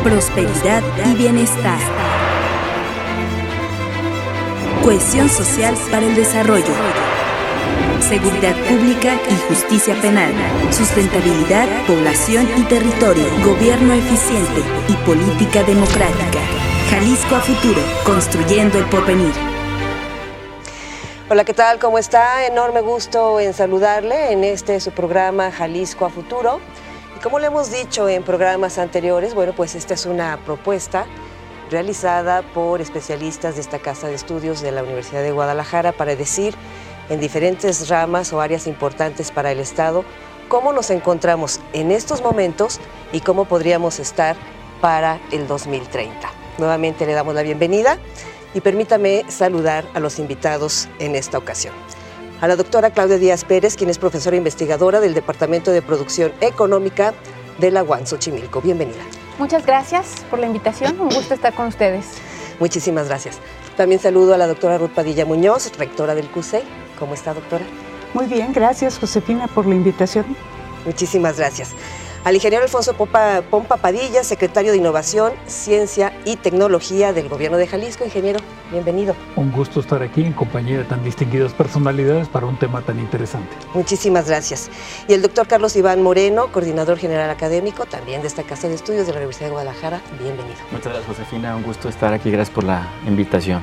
prosperidad y bienestar. Cohesión social para el desarrollo. Seguridad pública y justicia penal. Sustentabilidad, población y territorio. Gobierno eficiente y política democrática. Jalisco a futuro, construyendo el porvenir. Hola, ¿qué tal? ¿Cómo está? Enorme gusto en saludarle en su programa Jalisco a futuro. Y como le hemos dicho en programas anteriores, bueno, pues esta es una propuesta realizada por especialistas de esta Casa de Estudios de la Universidad de Guadalajara para decir en diferentes ramas o áreas importantes para el Estado cómo nos encontramos en estos momentos y cómo podríamos estar para el 2030. Nuevamente le damos la bienvenida y permítame saludar a los invitados en esta ocasión. A la doctora Claudia Díaz Pérez, quien es profesora investigadora del Departamento de Producción Económica de la UAM Xochimilco. Bienvenida. Muchas gracias por la invitación, un gusto estar con ustedes. Muchísimas gracias. También saludo a la doctora Ruth Padilla Muñoz, rectora del CUSEI. ¿Cómo está, doctora? Muy bien, gracias, Josefina, por la invitación. Muchísimas gracias. Al ingeniero Alfonso Pompa Padilla, secretario de Innovación, Ciencia y Tecnología del Gobierno de Jalisco. Ingeniero, bienvenido. Un gusto estar aquí en compañía de tan distinguidas personalidades para un tema tan interesante. Muchísimas gracias. Y el doctor Carlos Iván Moreno, coordinador general académico, también de esta Casa de Estudios de la Universidad de Guadalajara. Bienvenido. Muchas gracias, Josefina. Un gusto estar aquí. Gracias por la invitación.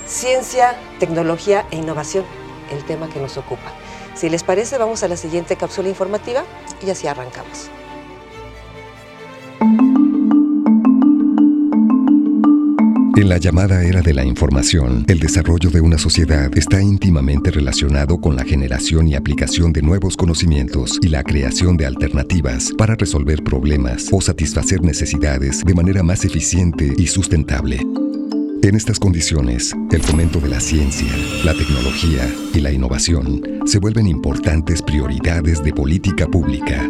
Ciencia, tecnología e innovación, el tema que nos ocupa. Si les parece, vamos a la siguiente cápsula informativa y así arrancamos. En la llamada era de la información, el desarrollo de una sociedad está íntimamente relacionado con la generación y aplicación de nuevos conocimientos y la creación de alternativas para resolver problemas o satisfacer necesidades de manera más eficiente y sustentable. En estas condiciones, el fomento de la ciencia, la tecnología y la innovación se vuelven importantes prioridades de política pública.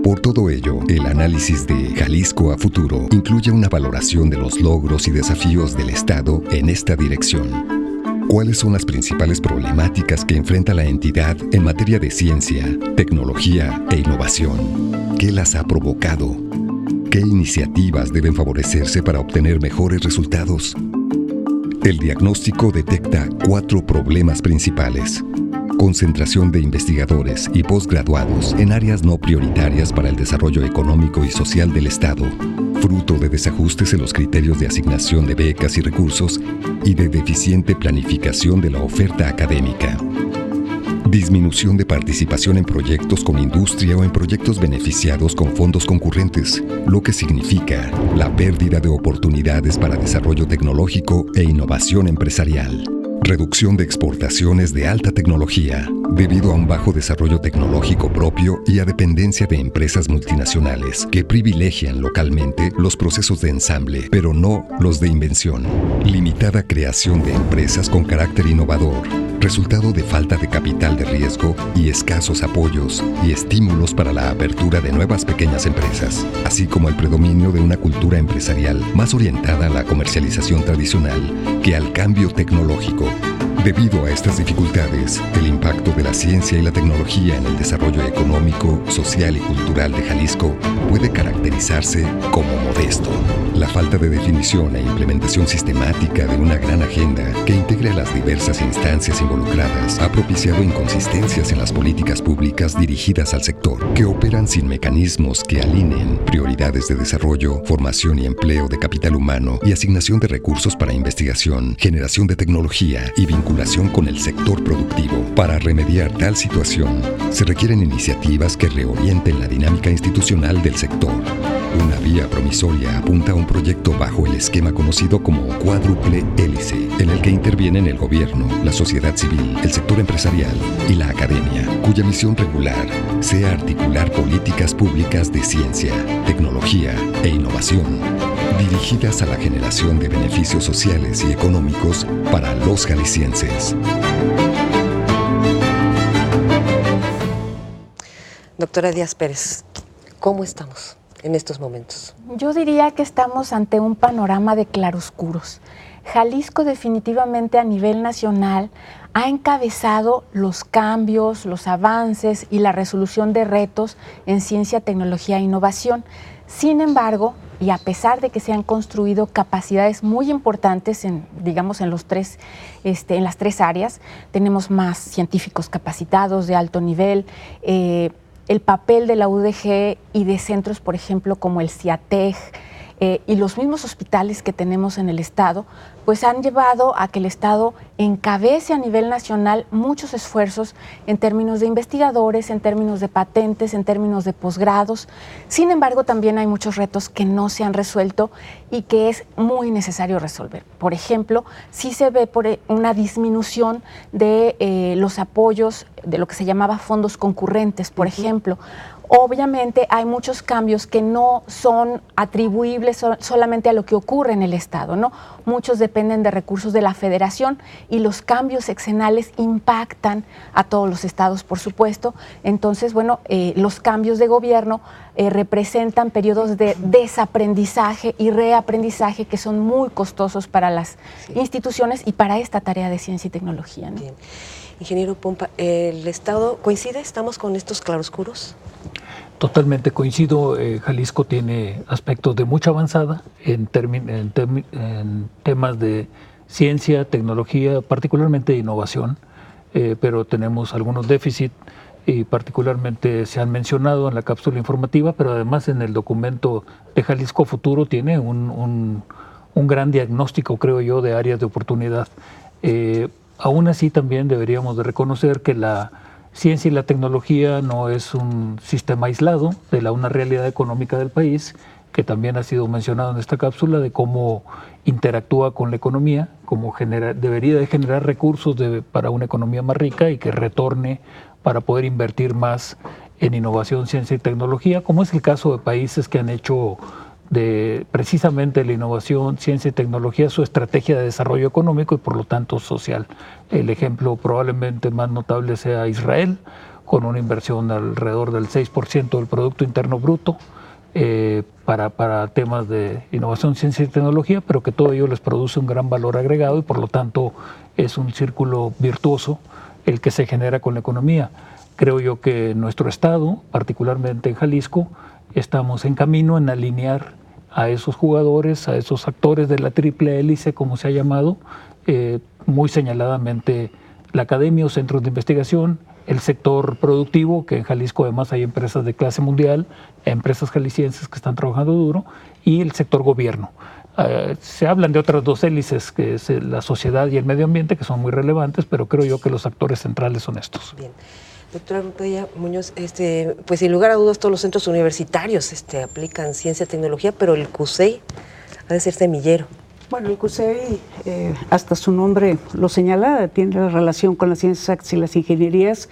Por todo ello, el análisis de Jalisco a futuro incluye una valoración de los logros y desafíos del Estado en esta dirección. ¿Cuáles son las principales problemáticas que enfrenta la entidad en materia de ciencia, tecnología e innovación? ¿Qué las ha provocado? ¿Qué iniciativas deben favorecerse para obtener mejores resultados? El diagnóstico detecta 4 problemas principales. Concentración de investigadores y posgraduados en áreas no prioritarias para el desarrollo económico y social del Estado, fruto de desajustes en los criterios de asignación de becas y recursos y de deficiente planificación de la oferta académica. Disminución de participación en proyectos con industria o en proyectos beneficiados con fondos concurrentes, lo que significa la pérdida de oportunidades para desarrollo tecnológico e innovación empresarial. Reducción de exportaciones de alta tecnología, debido a un bajo desarrollo tecnológico propio y a dependencia de empresas multinacionales que privilegian localmente los procesos de ensamble, pero no los de invención. Limitada creación de empresas con carácter innovador, resultado de falta de capital de riesgo y escasos apoyos y estímulos para la apertura de nuevas pequeñas empresas, así como el predominio de una cultura empresarial más orientada a la comercialización tradicional que al cambio tecnológico. Debido a estas dificultades, el impacto de la ciencia y la tecnología en el desarrollo económico, social y cultural de Jalisco puede caracterizarse como modesto. La falta de definición e implementación sistemática de una gran agenda que integre a las diversas instancias involucradas ha propiciado inconsistencias en las políticas públicas dirigidas al sector, que operan sin mecanismos que alineen prioridades de desarrollo, formación y empleo de capital humano y asignación de recursos para investigación, generación de tecnología y vinculación con el sector productivo. Para remediar tal situación, se requieren iniciativas que reorienten la dinámica institucional del sector. Una vía promisoria apunta a un proyecto bajo el esquema conocido como cuádruple hélice, en el que intervienen el gobierno, la sociedad civil, el sector empresarial y la academia, cuya misión regular sea articular políticas públicas de ciencia, tecnología e innovación, dirigidas a la generación de beneficios sociales y económicos para los jaliscienses. Doctora Díaz Pérez, ¿cómo estamos en estos momentos? Yo diría que estamos ante un panorama de claroscuros. Jalisco definitivamente a nivel nacional ha encabezado los cambios, los avances y la resolución de retos en ciencia, tecnología e innovación. Sin embargo, y a pesar de que se han construido capacidades muy importantes en las tres áreas, tenemos más científicos capacitados de alto nivel. El papel de la UDG y de centros, por ejemplo, como el CIATEG, y los mismos hospitales que tenemos en el Estado, pues han llevado a que el Estado encabece a nivel nacional muchos esfuerzos en términos de investigadores, en términos de patentes, en términos de posgrados. Sin embargo, también hay muchos retos que no se han resuelto y que es muy necesario resolver. Por ejemplo, sí se ve una disminución de los apoyos de lo que se llamaba fondos concurrentes, por ejemplo. Obviamente hay muchos cambios que no son atribuibles solamente a lo que ocurre en el Estado, ¿no? Muchos dependen de recursos de la Federación y los cambios sexenales impactan a todos los estados, por supuesto. Entonces, los cambios de gobierno representan periodos de desaprendizaje y reaprendizaje que son muy costosos para las instituciones y para esta tarea de ciencia y tecnología, ¿no? Bien. Ingeniero Pompa, ¿el Estado coincide? ¿Estamos con estos claroscuros? Totalmente coincido. Jalisco tiene aspectos de mucha avanzada en temas de ciencia, tecnología, particularmente de innovación, pero tenemos algunos déficits y particularmente se han mencionado en la cápsula informativa, pero además en el documento de Jalisco Futuro tiene un gran diagnóstico, creo yo, de áreas de oportunidad. Aún así también deberíamos de reconocer que la ciencia y la tecnología no es un sistema aislado de una realidad económica del país, que también ha sido mencionado en esta cápsula, de cómo interactúa con la economía, cómo debería de generar recursos para una economía más rica y que retorne para poder invertir más en innovación, ciencia y tecnología, como es el caso de países que han hecho de precisamente la innovación, ciencia y tecnología su estrategia de desarrollo económico y por lo tanto social. El ejemplo probablemente más notable sea Israel, con una inversión alrededor del 6% del Producto Interno Bruto para temas de innovación, ciencia y tecnología, pero que todo ello les produce un gran valor agregado y por lo tanto es un círculo virtuoso el que se genera con la economía. Creo yo que en nuestro estado, particularmente en Jalisco, estamos en camino en alinear a esos jugadores, a esos actores de la triple hélice, como se ha llamado, muy señaladamente la academia o centros de investigación, el sector productivo, que en Jalisco además hay empresas de clase mundial, empresas jaliscienses que están trabajando duro, y el sector gobierno. Se hablan de otras dos hélices, que es la sociedad y el medio ambiente, que son muy relevantes, pero creo yo que los actores centrales son estos. Bien. Doctora Montoya Muñoz, pues sin lugar a dudas todos los centros universitarios aplican ciencia y tecnología, pero el CUSEI ha de ser semillero. Bueno, el CUSEI, hasta su nombre lo señala, tiene relación con las ciencias exactas y las ingenierías,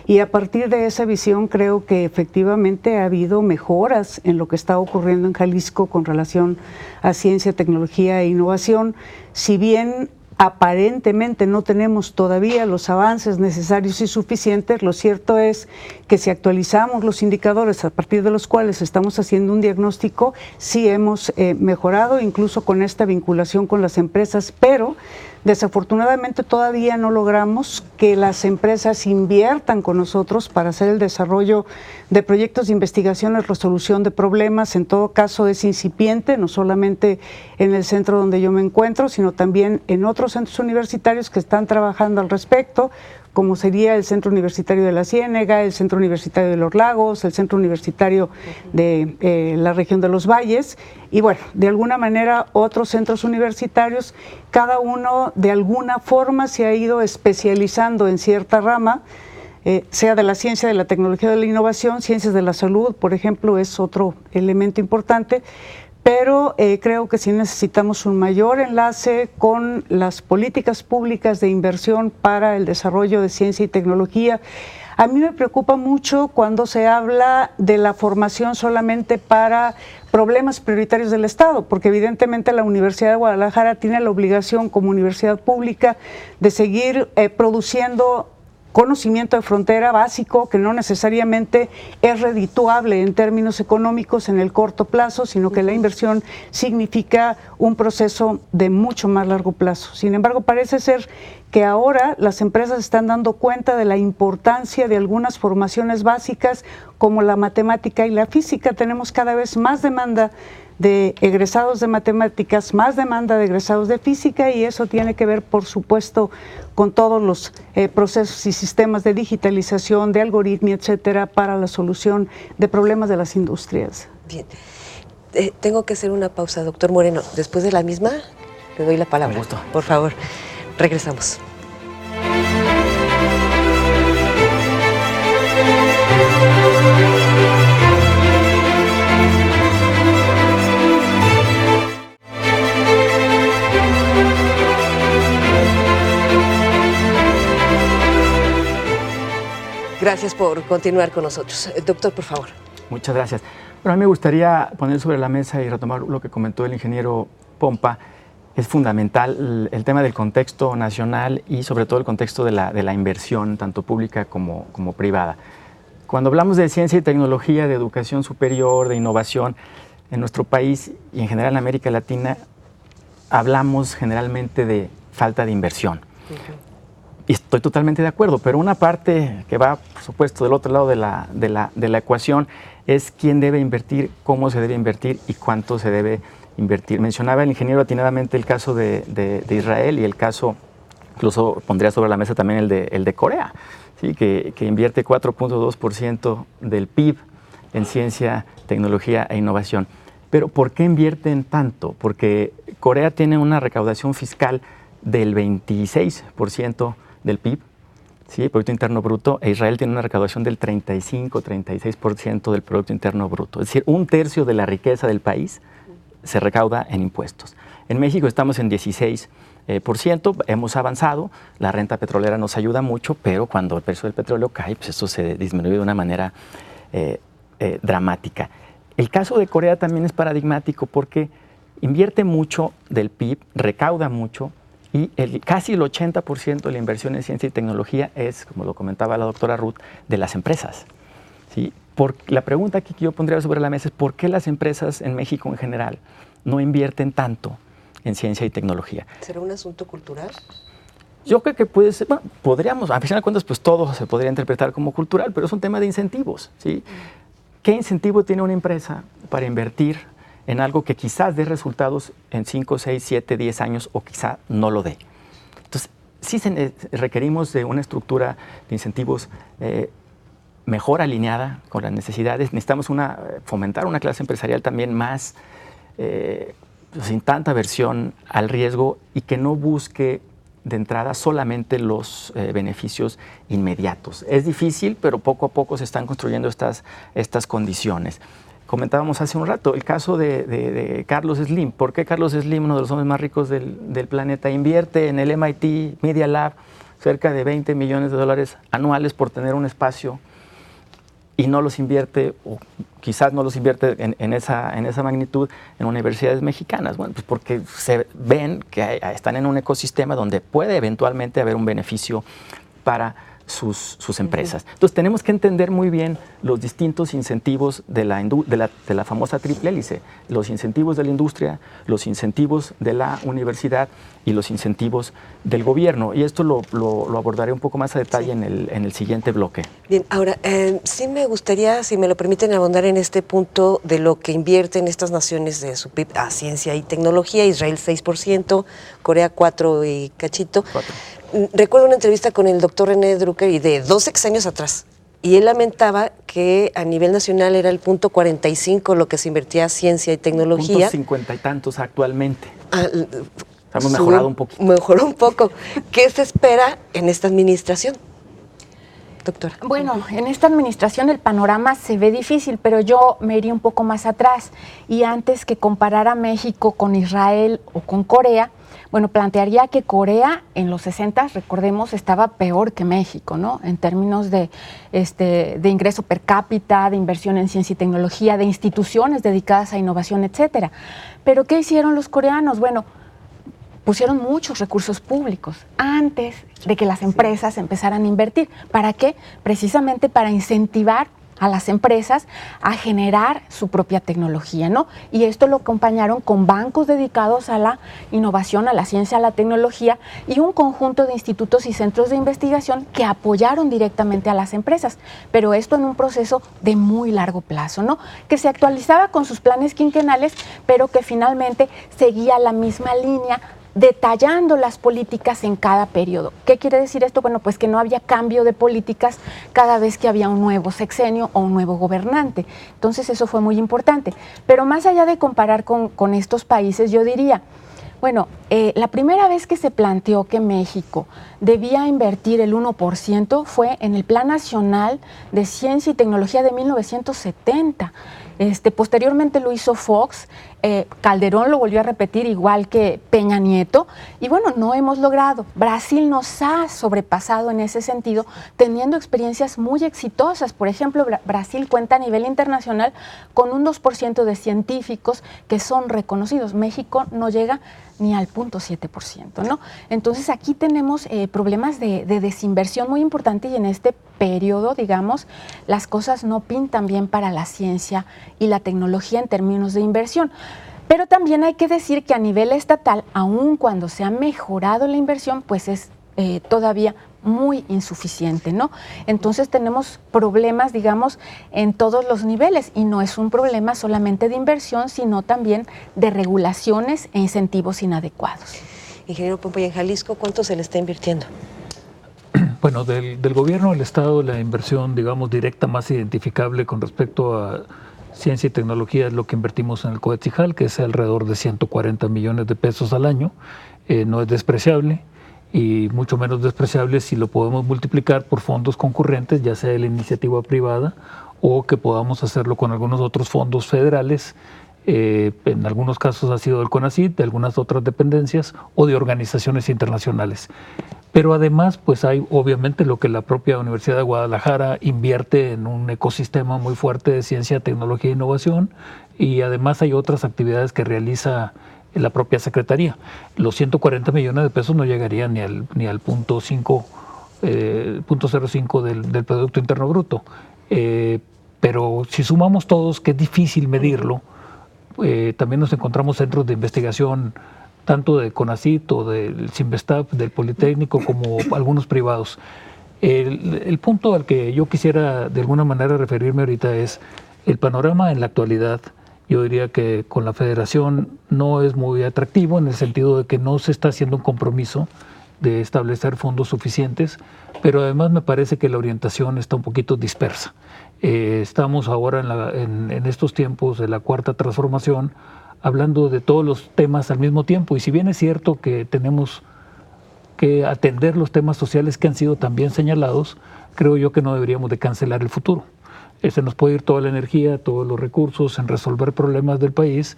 y a partir de esa visión creo que efectivamente ha habido mejoras en lo que está ocurriendo en Jalisco con relación a ciencia, tecnología e innovación. Si bien aparentemente no tenemos todavía los avances necesarios y suficientes, lo cierto es que si actualizamos los indicadores a partir de los cuales estamos haciendo un diagnóstico, sí hemos mejorado, incluso con esta vinculación con las empresas, pero desafortunadamente todavía no logramos que las empresas inviertan con nosotros para hacer el desarrollo de proyectos de investigación y resolución de problemas. En todo caso es incipiente, no solamente en el centro donde yo me encuentro, sino también en otros centros universitarios que están trabajando al respecto, como sería el Centro Universitario de la Ciénega, el Centro Universitario de los Lagos, el Centro Universitario de la región de los Valles, y bueno, de alguna manera otros centros universitarios, cada uno de alguna forma se ha ido especializando en cierta rama, sea de la ciencia, de la tecnología, de la innovación, ciencias de la salud, por ejemplo, es otro elemento importante. Pero creo que sí necesitamos un mayor enlace con las políticas públicas de inversión para el desarrollo de ciencia y tecnología. A mí me preocupa mucho cuando se habla de la formación solamente para problemas prioritarios del Estado, porque evidentemente la Universidad de Guadalajara tiene la obligación como universidad pública de seguir produciendo conocimiento de frontera básico que no necesariamente es redituable en términos económicos en el corto plazo, sino que la inversión significa un proceso de mucho más largo plazo. Sin embargo, parece ser que ahora las empresas están dando cuenta de la importancia de algunas formaciones básicas como la matemática y la física. Tenemos cada vez más demanda de egresados de matemáticas, más demanda de egresados de física, y eso tiene que ver, por supuesto, con todos los procesos y sistemas de digitalización, de algoritmia, etcétera, para la solución de problemas de las industrias. Bien. Tengo que hacer una pausa, doctor Moreno. Después de la misma, le doy la palabra. Con gusto. Por favor, regresamos. Gracias por continuar con nosotros. Doctor, por favor. Muchas gracias. Bueno, a mí me gustaría poner sobre la mesa y retomar lo que comentó el ingeniero Pompa. Es fundamental el tema del contexto nacional y sobre todo el contexto de la inversión, tanto pública como privada. Cuando hablamos de ciencia y tecnología, de educación superior, de innovación, en nuestro país y en general en América Latina, hablamos generalmente de falta de inversión. Y estoy totalmente de acuerdo, pero una parte que va, por supuesto, del otro lado de la ecuación es quién debe invertir, cómo se debe invertir y cuánto se debe invertir. Mencionaba el ingeniero atinadamente el caso de Israel y el caso, incluso pondría sobre la mesa también el de Corea, ¿sí? que invierte 4.2% del PIB en ciencia, tecnología e innovación. Pero ¿por qué invierten tanto? Porque Corea tiene una recaudación fiscal del 26% del PIB, ¿sí? Producto Interno Bruto, e Israel tiene una recaudación del 35-36% del Producto Interno Bruto. Es decir, un tercio de la riqueza del país se recauda en impuestos. En México estamos en 16%, hemos avanzado, la renta petrolera nos ayuda mucho, pero cuando el precio del petróleo cae, pues eso se disminuye de una manera dramática. El caso de Corea también es paradigmático porque invierte mucho del PIB, recauda mucho, y casi el 80% de la inversión en ciencia y tecnología es, como lo comentaba la doctora Ruth, de las empresas, ¿sí? La pregunta que yo pondría sobre la mesa es ¿por qué las empresas en México en general no invierten tanto en ciencia y tecnología? ¿Será un asunto cultural? Yo creo que puede ser, bueno, podríamos, a final de cuentas, pues todo se podría interpretar como cultural, pero es un tema de incentivos, ¿sí? ¿Qué incentivo tiene una empresa para invertir en algo que quizás dé resultados en 5, 6, 7, 10 años o quizá no lo dé? Entonces, sí requerimos de una estructura de incentivos mejor alineada con las necesidades. Necesitamos fomentar una clase empresarial también más, sin tanta aversión al riesgo y que no busque de entrada solamente los beneficios inmediatos. Es difícil, pero poco a poco se están construyendo estas condiciones. Comentábamos hace un rato el caso de Carlos Slim. ¿Por qué Carlos Slim, uno de los hombres más ricos del planeta, invierte en el MIT Media Lab cerca de $20 millones anuales por tener un espacio y no los invierte, o quizás no los invierte en esa magnitud en universidades mexicanas? Bueno, pues porque se ven que están en un ecosistema donde puede eventualmente haber un beneficio para sus empresas. Entonces tenemos que entender muy bien los distintos incentivos de la famosa triple hélice, los incentivos de la industria, los incentivos de la universidad y los incentivos del gobierno. Y esto lo abordaré un poco más a detalle sí. en el siguiente bloque. Bien, ahora sí me gustaría, si me lo permiten, abundar en este punto de lo que invierten estas naciones de su PIB a ciencia y tecnología. Israel 6%, Corea 4 y cachito. 4. Recuerdo una entrevista con el doctor René Drucker y de 2 sexenios atrás, y él lamentaba que a nivel nacional era el 0.45 lo que se invertía a ciencia y tecnología. 50 y tantos actualmente. Hemos mejorado un poquito. Mejoró un poco. ¿Qué se espera en esta administración, doctora? Bueno, en esta administración el panorama se ve difícil, pero yo me iría un poco más atrás y antes que comparar a México con Israel o con Corea, bueno, plantearía que Corea en los 60, recordemos, estaba peor que México, ¿no? En términos de ingreso per cápita, de inversión en ciencia y tecnología, de instituciones dedicadas a innovación, etcétera. Pero ¿qué hicieron los coreanos? Bueno, pusieron muchos recursos públicos antes de que las empresas empezaran a invertir. ¿Para qué? Precisamente para incentivar a las empresas a generar su propia tecnología, ¿no? Y esto lo acompañaron con bancos dedicados a la innovación, a la ciencia, a la tecnología y un conjunto de institutos y centros de investigación que apoyaron directamente a las empresas, pero esto en un proceso de muy largo plazo, ¿no? Que se actualizaba con sus planes quinquenales, pero que finalmente seguía la misma línea, detallando las políticas en cada periodo. ¿Qué quiere decir esto? Bueno, pues que no había cambio de políticas cada vez que había un nuevo sexenio o un nuevo gobernante. Entonces eso fue muy importante. Pero más allá de comparar con estos países, yo diría, bueno, la primera vez que se planteó que México debía invertir el 1% fue en el Plan Nacional de Ciencia y Tecnología de 1970. Posteriormente lo hizo Fox, Calderón lo volvió a repetir igual que Peña Nieto, y bueno, no hemos logrado. Brasil nos ha sobrepasado en ese sentido, teniendo experiencias muy exitosas. Por ejemplo, Brasil cuenta a nivel internacional con un 2% de científicos que son reconocidos. México no llega ni al 0.7%, ¿no? Entonces aquí tenemos problemas de desinversión muy importante y en este periodo, digamos, las cosas no pintan bien para la ciencia y la tecnología en términos de inversión. Pero también hay que decir que a nivel estatal, aun cuando se ha mejorado la inversión, pues es todavía muy insuficiente, ¿no? Entonces tenemos problemas, digamos, en todos los niveles y no es un problema solamente de inversión, sino también de regulaciones e incentivos inadecuados. Ingeniero Pompa, y en Jalisco, ¿cuánto se le está invirtiendo? Bueno, del gobierno del Estado, la inversión, digamos, directa más identificable con respecto a ciencia y tecnología es lo que invertimos en el COETSIJAL, que es alrededor de 140 millones de pesos al año. No es despreciable y mucho menos despreciable si lo podemos multiplicar por fondos concurrentes, ya sea de la iniciativa privada o que podamos hacerlo con algunos otros fondos federales. En algunos casos ha sido del CONACYT, de algunas otras dependencias o de organizaciones internacionales. Pero además, pues hay obviamente lo que la propia Universidad de Guadalajara invierte en un ecosistema muy fuerte de ciencia, tecnología e innovación, y además hay otras actividades que realiza la propia Secretaría. Los 140 millones de pesos no llegarían ni al 0.05 del Producto Interno Bruto. Pero si sumamos todos, que es difícil medirlo, también nos encontramos centros de investigación tanto de CONACYT o del CIMBESTAP, del Politécnico, como algunos privados. El punto al que yo quisiera de alguna manera referirme ahorita es el panorama en la actualidad. Yo diría que con la federación no es muy atractivo en el sentido de que no se está haciendo un compromiso de establecer fondos suficientes, pero además me parece que la orientación está un poquito dispersa. Estamos ahora en estos tiempos de la cuarta transformación hablando de todos los temas al mismo tiempo, y si bien es cierto que tenemos que atender los temas sociales que han sido también señalados, creo yo que no deberíamos de cancelar el futuro. Se nos puede ir toda la energía, todos los recursos en resolver problemas del país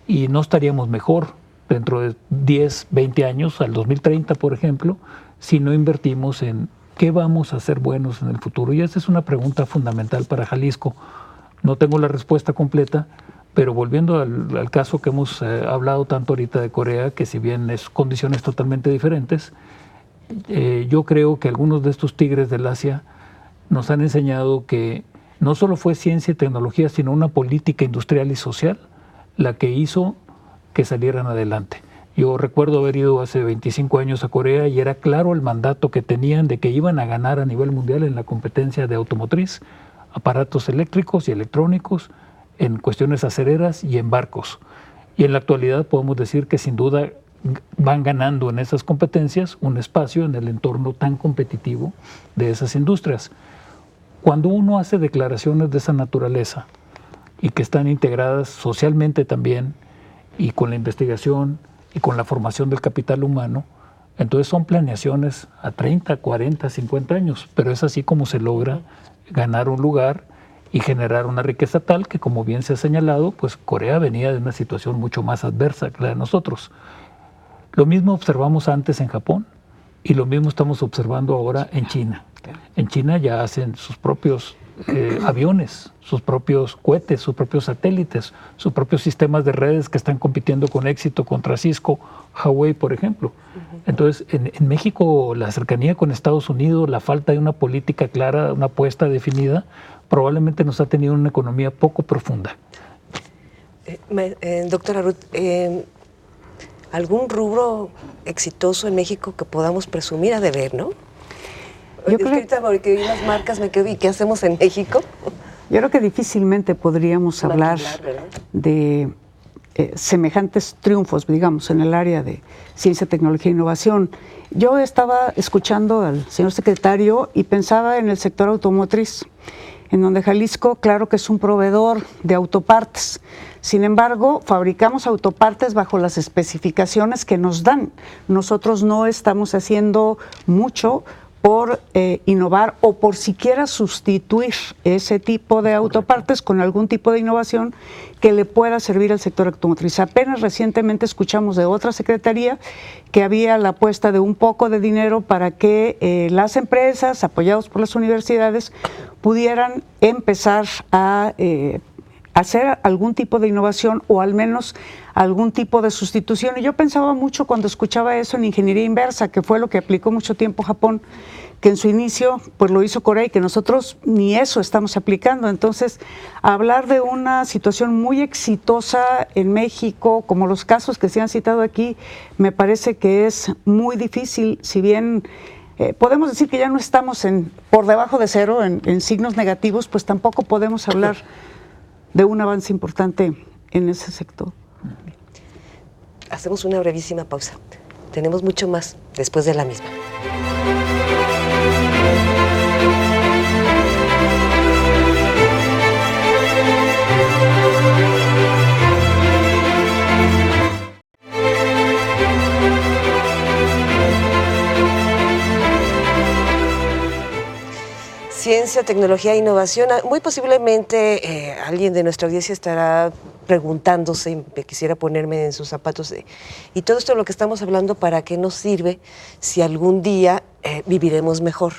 y no estaríamos mejor dentro de 10, 20 años, al 2030 por ejemplo, si no invertimos en qué vamos a hacer buenos en el futuro. Y esa es una pregunta fundamental para Jalisco. No tengo la respuesta completa, pero volviendo al caso que hemos hablado tanto ahorita de Corea, que si bien es condiciones totalmente diferentes, yo creo que algunos de estos tigres del Asia nos han enseñado que no solo fue ciencia y tecnología, sino una política industrial y social la que hizo que salieran adelante. Yo recuerdo haber ido hace 25 años a Corea y era claro el mandato que tenían de que iban a ganar a nivel mundial en la competencia de automotriz, aparatos eléctricos y electrónicos, en cuestiones acereras y en barcos. Y en la actualidad podemos decir que sin duda van ganando en esas competencias un espacio en el entorno tan competitivo de esas industrias. Cuando uno hace declaraciones de esa naturaleza y que están integradas socialmente también y con la investigación y con la formación del capital humano, entonces son planeaciones a 30, 40, 50 años, pero es así como se logra ganar un lugar y generar una riqueza tal que, como bien se ha señalado, pues Corea venía de una situación mucho más adversa que la de nosotros. Lo mismo observamos antes en Japón y lo mismo estamos observando ahora en China. En China ya hacen sus propios aviones, sus propios cohetes, sus propios satélites, sus propios sistemas de redes que están compitiendo con éxito contra Cisco, Huawei, por ejemplo. Entonces, en México, la cercanía con Estados Unidos, la falta de una política clara, una apuesta definida, probablemente nos ha tenido una economía poco profunda. Doctora Ruth, ¿algún rubro exitoso en México que podamos presumir a deber, no? Yo creo que porque vi las marcas me quedé, ¿y qué hacemos en México? Yo creo que difícilmente podríamos hablar de semejantes triunfos, digamos, en el área de ciencia, tecnología e innovación. Yo estaba escuchando al señor secretario y pensaba en el sector automotriz, en donde Jalisco, claro que es un proveedor de autopartes. Sin embargo, fabricamos autopartes bajo las especificaciones que nos dan. Nosotros no estamos haciendo mucho por innovar o por siquiera sustituir ese tipo de autopartes con algún tipo de innovación que le pueda servir al sector automotriz. Apenas recientemente escuchamos de otra secretaría que había la apuesta de un poco de dinero para que las empresas, apoyados por las universidades, pudieran empezar a hacer algún tipo de innovación o al menos algún tipo de sustitución. Y yo pensaba mucho cuando escuchaba eso en ingeniería inversa, que fue lo que aplicó mucho tiempo Japón, que en su inicio pues lo hizo Corea y que nosotros ni eso estamos aplicando. Entonces, hablar de una situación muy exitosa en México, como los casos que se han citado aquí, me parece que es muy difícil, si bien podemos decir que ya no estamos por debajo de cero en signos negativos, pues tampoco podemos hablar de un avance importante en ese sector. Hacemos una brevísima pausa. Tenemos mucho más después de la misma. Ciencia, tecnología e innovación. Muy posiblemente alguien de nuestra audiencia estará preguntándose, y quisiera ponerme en sus zapatos, y todo esto de lo que estamos hablando, ¿para qué nos sirve si algún día viviremos mejor?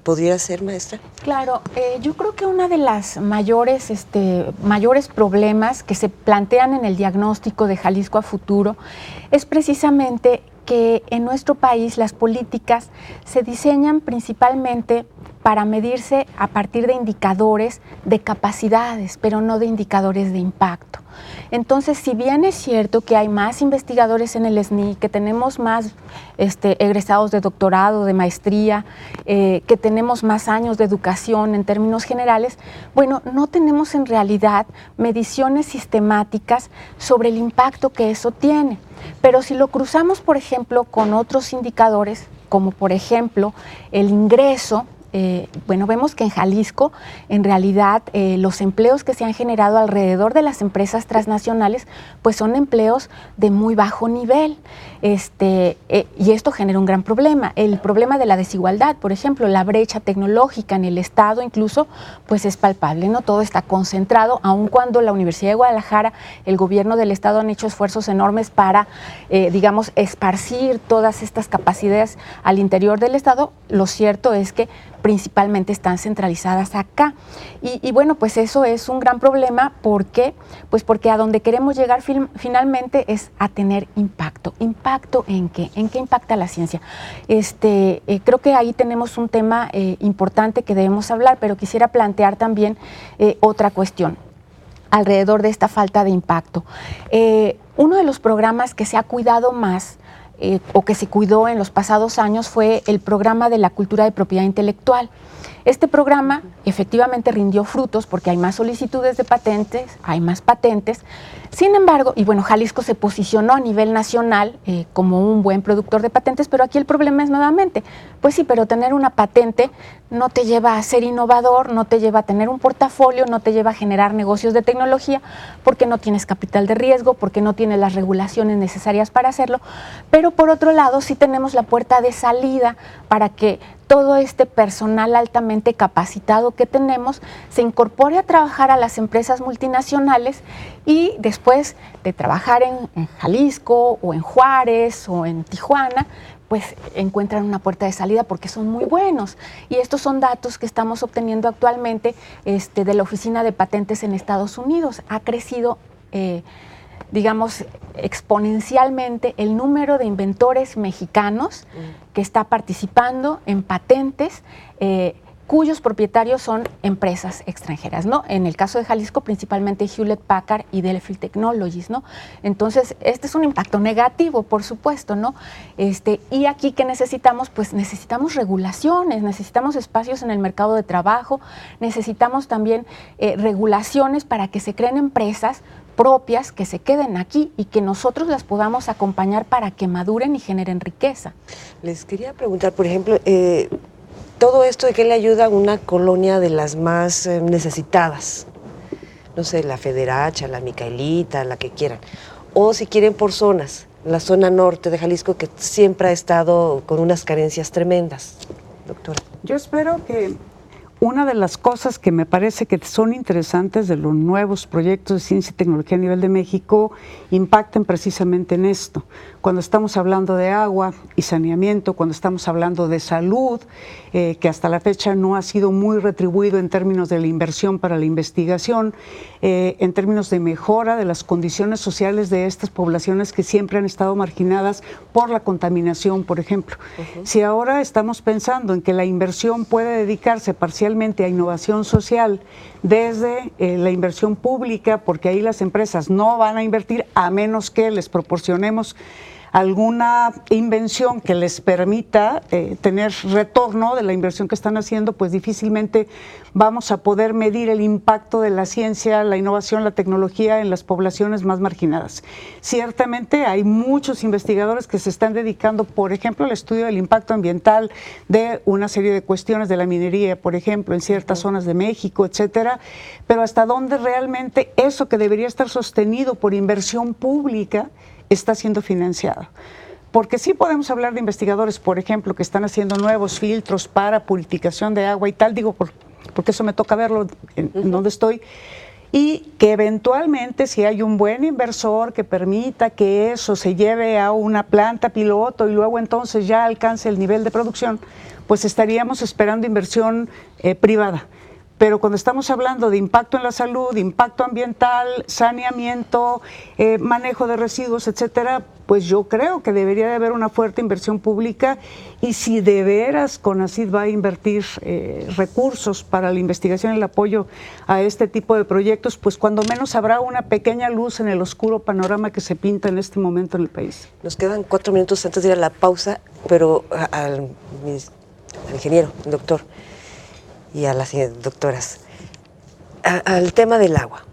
¿Podría ser, maestra? Claro, yo creo que uno de los mayores problemas que se plantean en el diagnóstico de Jalisco a Futuro es precisamente que en nuestro país las políticas se diseñan principalmente para medirse a partir de indicadores de capacidades, pero no de indicadores de impacto. Entonces, si bien es cierto que hay más investigadores en el SNI, que tenemos más egresados de doctorado, de maestría, que tenemos más años de educación en términos generales, bueno, no tenemos en realidad mediciones sistemáticas sobre el impacto que eso tiene. Pero si lo cruzamos, por ejemplo, con otros indicadores, como por ejemplo el ingreso, bueno, vemos que en Jalisco, en realidad, los empleos que se han generado alrededor de las empresas transnacionales, pues son empleos de muy bajo nivel. Y esto genera un gran problema. El problema de la desigualdad, por ejemplo, la brecha tecnológica en el Estado incluso, pues es palpable, ¿no? Todo está concentrado, aun cuando la Universidad de Guadalajara, el gobierno del Estado han hecho esfuerzos enormes para, digamos, esparcir todas estas capacidades al interior del Estado. Lo cierto es que principalmente están centralizadas acá. Y bueno, pues eso es un gran problema. ¿Por qué? Pues porque a donde queremos llegar finalmente es a tener impacto. ¿Impacto en qué? ¿En qué impacta la ciencia? Creo que ahí tenemos un tema importante que debemos hablar, pero quisiera plantear también otra cuestión alrededor de esta falta de impacto. Uno de los programas que se ha cuidado más o que se cuidó en los pasados años fue el programa de la cultura de propiedad intelectual. Este programa efectivamente rindió frutos porque hay más solicitudes de patentes, hay más patentes. Sin embargo, y bueno, Jalisco se posicionó a nivel nacional como un buen productor de patentes, pero aquí el problema es nuevamente, pues sí, pero tener una patente no te lleva a ser innovador, no te lleva a tener un portafolio, no te lleva a generar negocios de tecnología, porque no tienes capital de riesgo, porque no tienes las regulaciones necesarias para hacerlo. Pero por otro lado, sí tenemos la puerta de salida para que todo este personal altamente capacitado que tenemos se incorpore a trabajar a las empresas multinacionales y después de trabajar en Jalisco o en Juárez o en Tijuana, pues encuentran una puerta de salida porque son muy buenos. Y estos son datos que estamos obteniendo actualmente de la Oficina de Patentes en Estados Unidos. Ha crecido, digamos, exponencialmente el número de inventores mexicanos que está participando en patentes, cuyos propietarios son empresas extranjeras, ¿no? En el caso de Jalisco, principalmente Hewlett Packard y Delphi Technologies, ¿no? Entonces, este es un impacto negativo, por supuesto, ¿no? Y aquí, ¿qué necesitamos? Pues necesitamos regulaciones, necesitamos espacios en el mercado de trabajo, necesitamos también regulaciones para que se creen empresas propias, que se queden aquí y que nosotros las podamos acompañar para que maduren y generen riqueza. Les quería preguntar, por ejemplo, todo esto de qué le ayuda a una colonia de las más necesitadas, no sé, la Federacha, la Micaelita, la que quieran, o si quieren por zonas, la zona norte de Jalisco que siempre ha estado con unas carencias tremendas, doctora. Yo espero que una de las cosas que me parece que son interesantes de los nuevos proyectos de ciencia y tecnología a nivel de México impacten precisamente en esto. Cuando estamos hablando de agua y saneamiento, cuando estamos hablando de salud, que hasta la fecha no ha sido muy retribuido en términos de la inversión para la investigación, en términos de mejora de las condiciones sociales de estas poblaciones que siempre han estado marginadas por la contaminación, por ejemplo. Si ahora estamos pensando en que la inversión puede dedicarse parcialmente a innovación social desde la inversión pública, porque ahí las empresas no van a invertir a menos que les proporcionemos alguna invención que les permita tener retorno de la inversión que están haciendo, pues difícilmente vamos a poder medir el impacto de la ciencia, la innovación, la tecnología en las poblaciones más marginadas. Ciertamente hay muchos investigadores que se están dedicando, por ejemplo, al estudio del impacto ambiental de una serie de cuestiones de la minería, por ejemplo, en ciertas zonas de México, etcétera, pero hasta dónde realmente eso que debería estar sostenido por inversión pública está siendo financiado. Porque sí podemos hablar de investigadores, por ejemplo, que están haciendo nuevos filtros para purificación de agua y tal, digo, porque eso me toca verlo en donde estoy, y que eventualmente si hay un buen inversor que permita que eso se lleve a una planta piloto y luego entonces ya alcance el nivel de producción, pues estaríamos esperando inversión privada. Pero cuando estamos hablando de impacto en la salud, impacto ambiental, saneamiento, manejo de residuos, etcétera, pues yo creo que debería de haber una fuerte inversión pública y si de veras CONACYT va a invertir recursos para la investigación y el apoyo a este tipo de proyectos, pues cuando menos habrá una pequeña luz en el oscuro panorama que se pinta en este momento en el país. Nos quedan 4 minutos antes de ir a la pausa, pero al ingeniero, doctor, y a las doctoras, al tema del agua.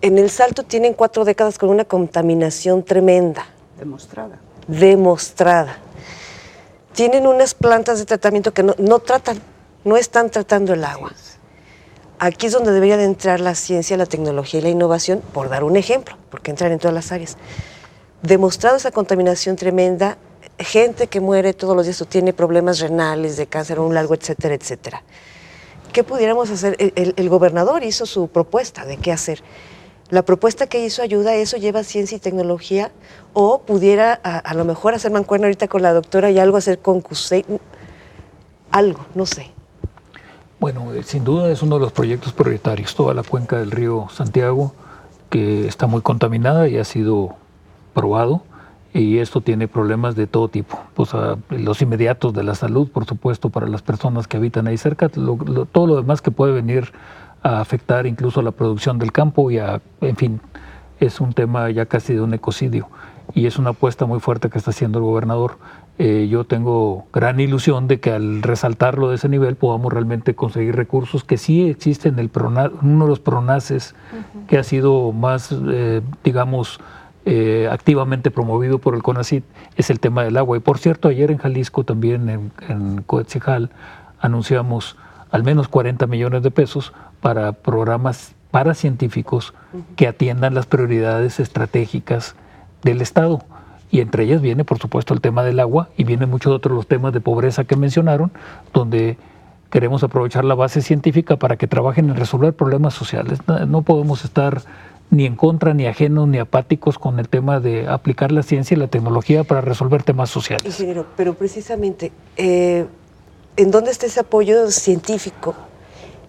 En El Salto tienen 4 décadas con una contaminación tremenda. Demostrada. Tienen unas plantas de tratamiento que no están tratando el agua. Aquí es donde debería de entrar la ciencia, la tecnología y la innovación, por dar un ejemplo, porque entran en todas las áreas. Demostrado esa contaminación tremenda, gente que muere todos los días o tiene problemas renales, de cáncer, un largo, etcétera, etcétera. ¿Qué pudiéramos hacer? El gobernador hizo su propuesta de qué hacer. La propuesta que hizo ayuda, eso lleva ciencia y tecnología, o pudiera a lo mejor hacer mancuerna ahorita con la doctora y algo hacer con CUSEI, algo, no sé. Bueno, sin duda es uno de los proyectos prioritarios, toda la cuenca del río Santiago, que está muy contaminada y ha sido probado. Y esto tiene problemas de todo tipo, pues los inmediatos de la salud, por supuesto, para las personas que habitan ahí cerca, todo lo demás que puede venir a afectar incluso a la producción del campo y en fin, es un tema ya casi de un ecocidio y es una apuesta muy fuerte que está haciendo el gobernador. Yo tengo gran ilusión de que al resaltarlo de ese nivel podamos realmente conseguir recursos que sí existen en uno de los PRONACES que ha sido más, digamos, activamente promovido por el CONACYT, es el tema del agua. Y por cierto, ayer en Jalisco también, en Coetzical, anunciamos al menos 40 millones de pesos para programas para científicos que atiendan las prioridades estratégicas del Estado. Y entre ellas viene, por supuesto, el tema del agua y vienen muchos otros los temas de pobreza que mencionaron, donde queremos aprovechar la base científica para que trabajen en resolver problemas sociales. No podemos estar ni en contra, ni ajenos, ni apáticos con el tema de aplicar la ciencia y la tecnología para resolver temas sociales. Ingeniero, pero precisamente, ¿en dónde está ese apoyo científico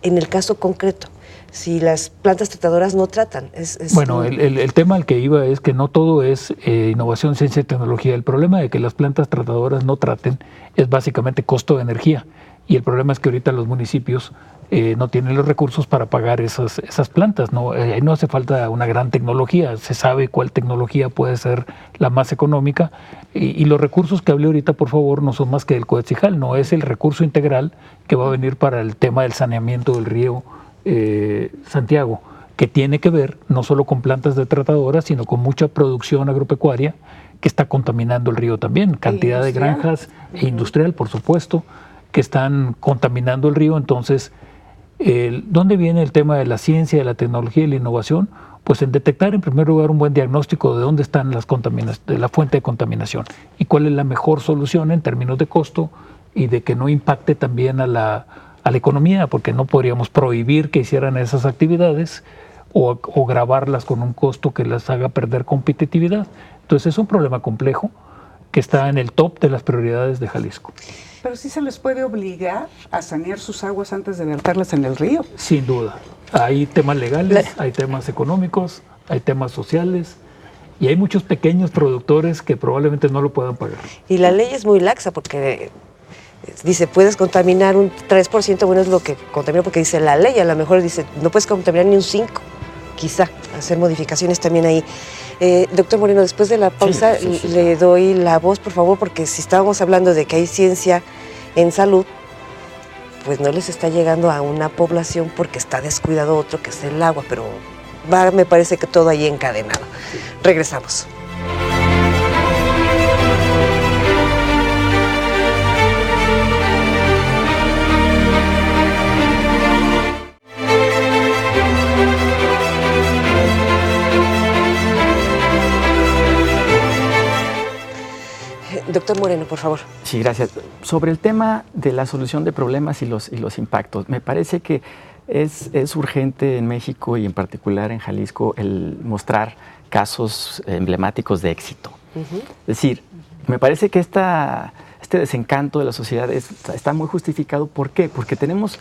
en el caso concreto? Si las plantas tratadoras no tratan. Bueno, el tema al que iba es que no todo es innovación, ciencia y tecnología. El problema de que las plantas tratadoras no traten es básicamente costo de energía. Y el problema es que ahorita los municipios no tienen los recursos para pagar esas plantas, ¿no? Ahí no hace falta una gran tecnología, se sabe cuál tecnología puede ser la más económica y los recursos que hablé ahorita, por favor, no son más que el Coetzical, no es el recurso integral que va a venir para el tema del saneamiento del río Santiago, que tiene que ver no solo con plantas de tratadoras, sino con mucha producción agropecuaria que está contaminando el río también, cantidad de granjas e industrial, por supuesto, que están contaminando el río. Entonces, ¿dónde viene el tema de la ciencia, de la tecnología y la innovación? Pues en detectar en primer lugar un buen diagnóstico de dónde están de la fuente de contaminación y cuál es la mejor solución en términos de costo y de que no impacte también a la economía, porque no podríamos prohibir que hicieran esas actividades o gravarlas con un costo que las haga perder competitividad. Entonces es un problema complejo que está en el top de las prioridades de Jalisco. Pero sí se les puede obligar a sanear sus aguas antes de verterlas en el río. Sin duda. Hay temas legales, hay temas económicos, hay temas sociales y hay muchos pequeños productores que probablemente no lo puedan pagar. Y la ley es muy laxa porque dice, puedes contaminar un 3%, bueno, es lo que contamina porque dice la ley, a lo mejor dice, no puedes contaminar ni un 5%, quizá, hacer modificaciones también ahí. Doctor Moreno, después de la pausa le doy la voz, por favor, porque si estábamos hablando de que hay ciencia en salud, pues no les está llegando a una población porque está descuidado otro que es el agua, pero me parece que todo ahí encadenado. Regresamos. Doctor Moreno, por favor. Sí, gracias. Sobre el tema de la solución de problemas y los impactos, me parece que es urgente en México y en particular en Jalisco el mostrar casos emblemáticos de éxito. Es decir, me parece que este desencanto de la sociedad está muy justificado. ¿Por qué? Porque tenemos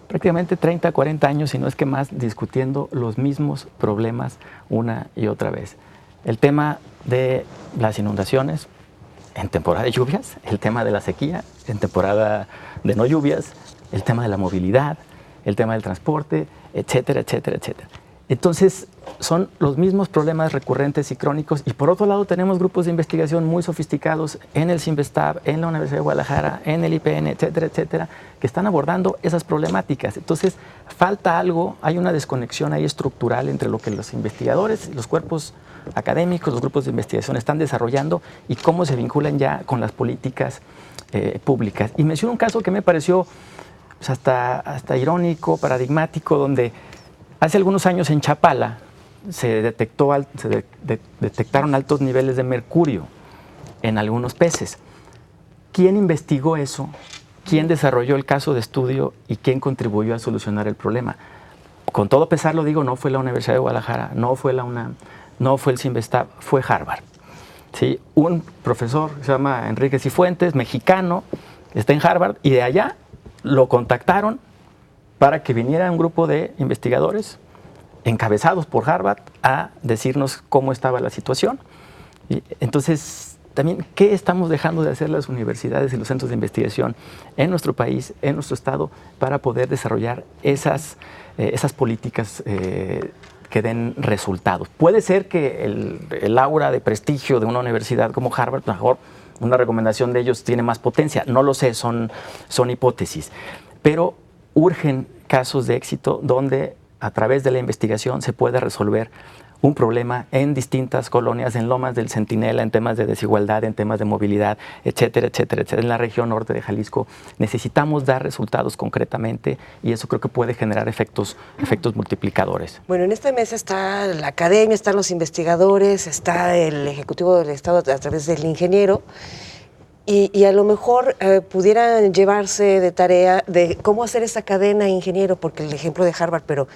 prácticamente 30, 40 años, si no es que más, discutiendo los mismos problemas una y otra vez. El tema de las inundaciones en temporada de lluvias, el tema de la sequía en temporada de no lluvias, el tema de la movilidad, el tema del transporte, etcétera, etcétera, etcétera. Entonces, son los mismos problemas recurrentes y crónicos. Y por otro lado, tenemos grupos de investigación muy sofisticados en el CINVESTAB, en la Universidad de Guadalajara, en el IPN, etcétera, etcétera, que están abordando esas problemáticas. Entonces, falta algo, hay una desconexión ahí estructural entre lo que los investigadores, los cuerpos académicos, los grupos de investigación están desarrollando y cómo se vinculan ya con las políticas públicas. Y menciono un caso que me pareció pues, hasta irónico, paradigmático, donde hace algunos años en Chapala se detectaron altos niveles de mercurio en algunos peces. ¿Quién investigó eso? ¿Quién desarrolló el caso de estudio y quién contribuyó a solucionar el problema? Con todo pesar lo digo, no fue la Universidad de Guadalajara, no fue la UNAM, no fue el CINVESTAB, fue Harvard. ¿Sí? Un profesor que se llama Enrique Cifuentes, mexicano, está en Harvard y de allá lo contactaron para que viniera un grupo de investigadores encabezados por Harvard a decirnos cómo estaba la situación. Y entonces, también, ¿qué estamos dejando de hacer las universidades y los centros de investigación en nuestro país, en nuestro estado, para poder desarrollar esas políticas que den resultados? Puede ser que el aura de prestigio de una universidad como Harvard, mejor una recomendación de ellos tiene más potencia, no lo sé, son hipótesis, pero urgen casos de éxito donde a través de la investigación se puede resolver un problema en distintas colonias, en Lomas del Centinela, en temas de desigualdad, en temas de movilidad, etcétera, etcétera, etcétera. En la región norte de Jalisco necesitamos dar resultados concretamente y eso creo que puede generar efectos multiplicadores. Bueno, en esta mesa está la academia, están los investigadores, está el Ejecutivo del Estado a través del ingeniero. y a lo mejor pudieran llevarse de tarea de cómo hacer esa cadena, ingeniero, porque el ejemplo de Harvard, pero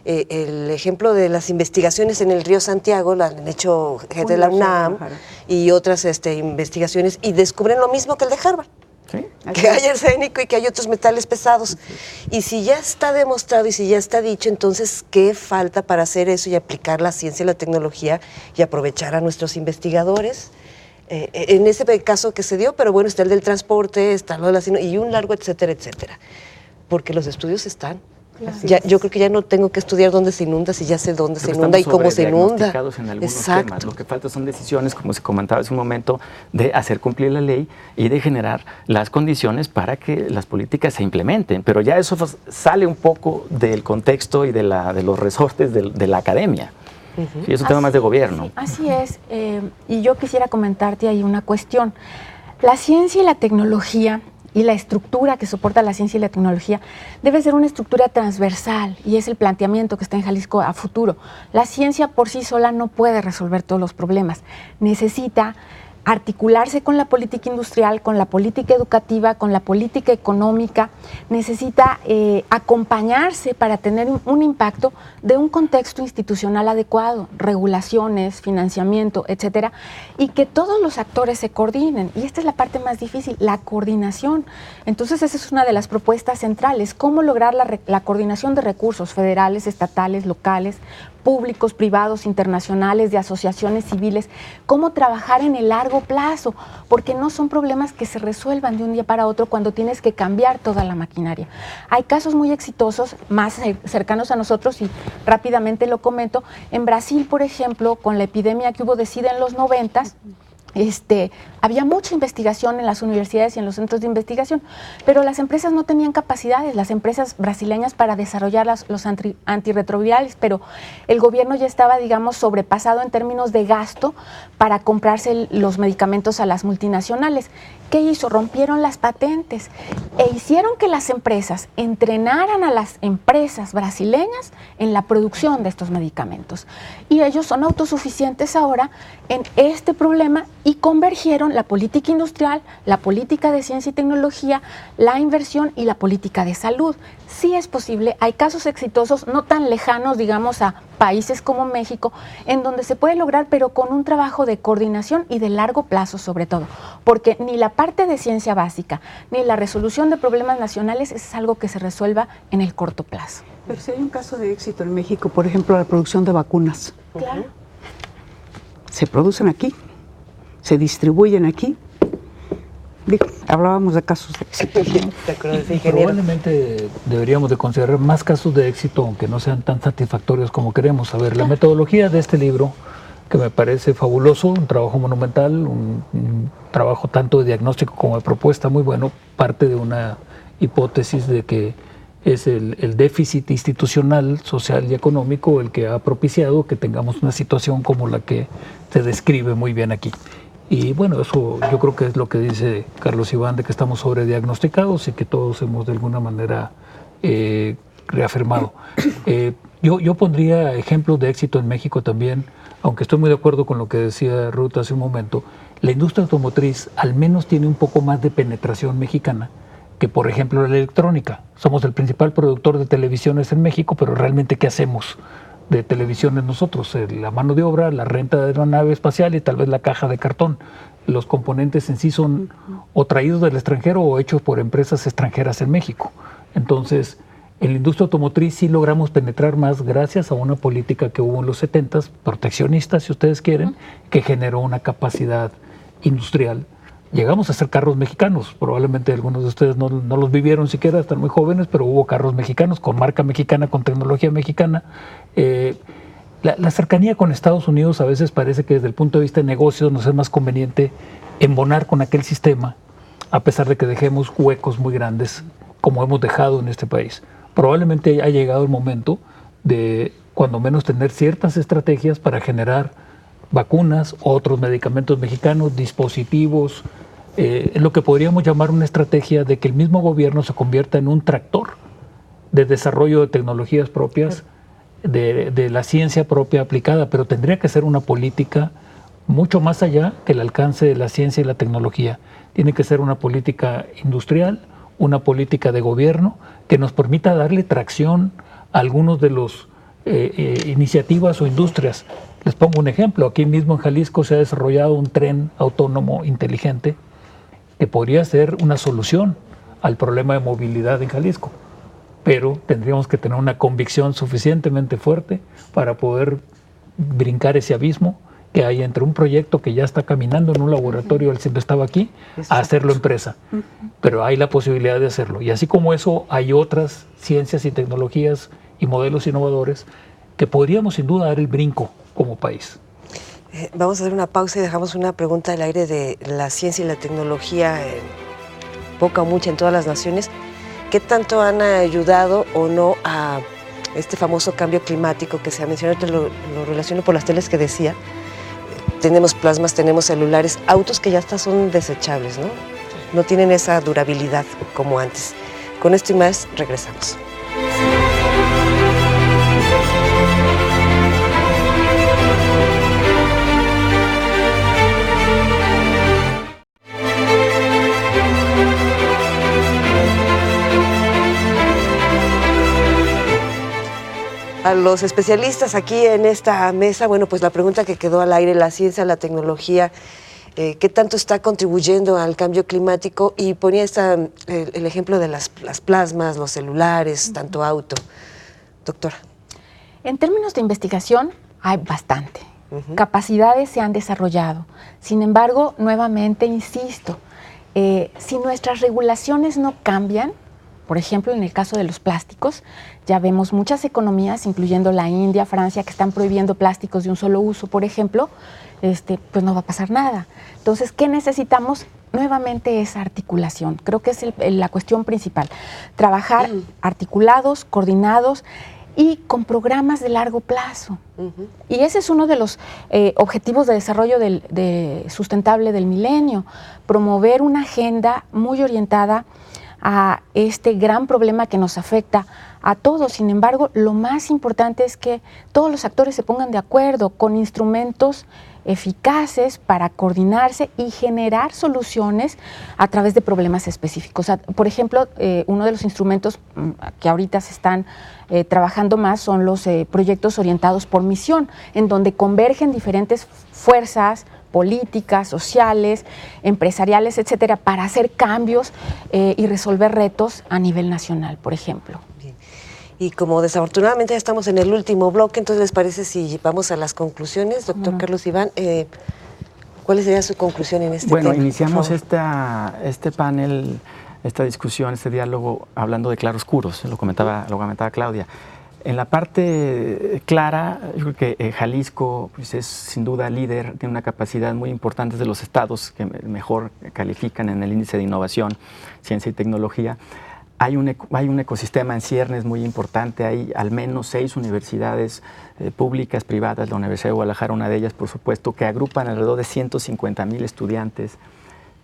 el ejemplo de las investigaciones en el río Santiago, la han hecho gente de la UNAM y otras investigaciones, y descubren lo mismo que el de Harvard. ¿Sí? Que hay arsénico y que hay otros metales pesados. Y si ya está demostrado y si ya está dicho, entonces, ¿qué falta para hacer eso y aplicar la ciencia y la tecnología y aprovechar a nuestros investigadores? En ese caso que se dio, pero bueno, está el del transporte, está lo de la y un largo, etcétera, etcétera. Porque los estudios están. Ya, yo creo que ya no tengo que estudiar dónde se inunda, si ya sé dónde se inunda y cómo se inunda. En algunos temas. Lo que falta son decisiones, como se comentaba hace un momento, de hacer cumplir la ley y de generar las condiciones para que las políticas se implementen. Pero ya eso sale un poco del contexto y de los resortes de la academia. Y es un tema más de gobierno. Sí, así es. Y yo quisiera comentarte ahí una cuestión. La ciencia y la tecnología y la estructura que soporta la ciencia y la tecnología debe ser una estructura transversal, y es el planteamiento que está en Jalisco a futuro. La ciencia por sí sola no puede resolver todos los problemas. Necesita articularse con la política industrial, con la política educativa, con la política económica, necesita acompañarse para tener un impacto de un contexto institucional adecuado, regulaciones, financiamiento, etcétera, y que todos los actores se coordinen. Y esta es la parte más difícil, la coordinación. Entonces, esa es una de las propuestas centrales, cómo lograr la coordinación de recursos federales, estatales, locales, públicos, privados, internacionales, de asociaciones civiles, cómo trabajar en el largo plazo, porque no son problemas que se resuelvan de un día para otro cuando tienes que cambiar toda la maquinaria. Hay casos muy exitosos, más cercanos a nosotros, y rápidamente lo comento. En Brasil, por ejemplo, con la epidemia que hubo de SIDA en los 90s, había mucha investigación en las universidades y en los centros de investigación, pero las empresas no tenían capacidades, las empresas brasileñas, para desarrollar los antirretrovirales, pero el gobierno ya estaba, digamos, sobrepasado en términos de gasto para comprarse los medicamentos a las multinacionales. ¿Qué hizo? Rompieron las patentes e hicieron que las empresas entrenaran a las empresas brasileñas en la producción de estos medicamentos. Y ellos son autosuficientes ahora en este problema y convergieron la política industrial, la política de ciencia y tecnología, la inversión y la política de salud. Sí es posible, hay casos exitosos no tan lejanos, digamos, a países como México, en donde se puede lograr, pero con un trabajo de coordinación y de largo plazo sobre todo, porque ni la parte de ciencia básica, ni la resolución de problemas nacionales es algo que se resuelva en el corto plazo. Pero si hay un caso de éxito en México, por ejemplo, la producción de vacunas. Claro. Se producen aquí, se distribuyen aquí. Hablábamos de casos de éxito. Probablemente deberíamos de considerar más casos de éxito, aunque no sean tan satisfactorios como queremos. A ver, la metodología de este libro, que me parece fabuloso, un trabajo monumental, un trabajo tanto de diagnóstico como de propuesta muy bueno, parte de una hipótesis de que es el déficit institucional, social y económico el que ha propiciado que tengamos una situación como la que se describe muy bien aquí. Y bueno, eso yo creo que es lo que dice Carlos Iván, de que estamos sobrediagnosticados y que todos hemos de alguna manera reafirmado. Yo pondría ejemplos de éxito en México también, aunque estoy muy de acuerdo con lo que decía Ruth hace un momento. La industria automotriz al menos tiene un poco más de penetración mexicana que, por ejemplo, la electrónica. Somos el principal productor de televisiones en México, pero realmente, ¿qué hacemos de televisiones nosotros? La mano de obra, la renta de una nave espacial y tal vez la caja de cartón. Los componentes en sí son o traídos del extranjero o hechos por empresas extranjeras en México. Entonces, en la industria automotriz sí logramos penetrar más gracias a una política que hubo en los 70s, proteccionista, si ustedes quieren, que generó una capacidad industrial. Llegamos a hacer carros mexicanos, probablemente algunos de ustedes no los vivieron siquiera, están muy jóvenes, pero hubo carros mexicanos con marca mexicana, con tecnología mexicana. La cercanía con Estados Unidos a veces parece que desde el punto de vista de negocios nos es más conveniente embonar con aquel sistema, a pesar de que dejemos huecos muy grandes como hemos dejado en este país. Probablemente ha llegado el momento de, cuando menos, tener ciertas estrategias para generar vacunas, otros medicamentos mexicanos, dispositivos, lo que podríamos llamar una estrategia de que el mismo gobierno se convierta en un tractor de desarrollo de tecnologías propias, de la ciencia propia aplicada, pero tendría que ser una política mucho más allá que el alcance de la ciencia y la tecnología. Tiene que ser una política industrial, una política de gobierno que nos permita darle tracción a algunos de los iniciativas o industrias. Les pongo un ejemplo. Aquí mismo en Jalisco se ha desarrollado un tren autónomo inteligente que podría ser una solución al problema de movilidad en Jalisco. Pero tendríamos que tener una convicción suficientemente fuerte para poder brincar ese abismo que hay entre un proyecto que ya está caminando en un laboratorio, él siempre estaba aquí, a hacerlo empresa. Pero hay la posibilidad de hacerlo. Y así como eso, hay otras ciencias y tecnologías y modelos innovadores que podríamos sin duda dar el brinco como país. Vamos a hacer una pausa y dejamos una pregunta al aire de la ciencia y la tecnología, poca o mucha en todas las naciones. ¿Qué tanto han ayudado o no a este famoso cambio climático que se ha mencionado? Lo relaciono por las teles que decía. Tenemos plasmas, tenemos celulares, autos que ya hasta son desechables, ¿no? No tienen esa durabilidad como antes. Con esto y más, regresamos. A los especialistas aquí en esta mesa, bueno, pues la pregunta que quedó al aire, la ciencia, la tecnología, ¿qué tanto está contribuyendo al cambio climático? Y ponía el ejemplo de las plasmas, los celulares, tanto auto. Doctora. En términos de investigación, hay bastante. Capacidades se han desarrollado. Sin embargo, nuevamente insisto, si nuestras regulaciones no cambian, por ejemplo, en el caso de los plásticos, ya vemos muchas economías, incluyendo la India, Francia, que están prohibiendo plásticos de un solo uso, por ejemplo, pues no va a pasar nada. Entonces, ¿qué necesitamos? Nuevamente esa articulación. Creo que es la cuestión principal. Trabajar articulados, coordinados y con programas de largo plazo. Y ese es uno de los objetivos de desarrollo sustentable del milenio, promover una agenda muy orientada a este gran problema que nos afecta a todos. Sin embargo, lo más importante es que todos los actores se pongan de acuerdo con instrumentos eficaces para coordinarse y generar soluciones a través de problemas específicos. Por ejemplo, uno de los instrumentos que ahorita se están trabajando más son los proyectos orientados por misión, en donde convergen diferentes fuerzas políticas, sociales, empresariales, etcétera, para hacer cambios y resolver retos a nivel nacional, por ejemplo. Bien. Y como desafortunadamente ya estamos en el último bloque, entonces ¿les parece si vamos a las conclusiones? Doctor Carlos Iván, ¿cuál sería su conclusión en este tema? Bueno, iniciamos este panel, esta discusión, este diálogo, hablando de claroscuros, lo comentaba Claudia. En la parte clara, yo creo que Jalisco pues es sin duda líder, tiene una capacidad muy importante de los estados que mejor califican en el índice de innovación, ciencia y tecnología. Hay un ecosistema en ciernes muy importante, hay al menos 6 universidades públicas, privadas, la Universidad de Guadalajara, una de ellas por supuesto, que agrupan alrededor de 150,000 estudiantes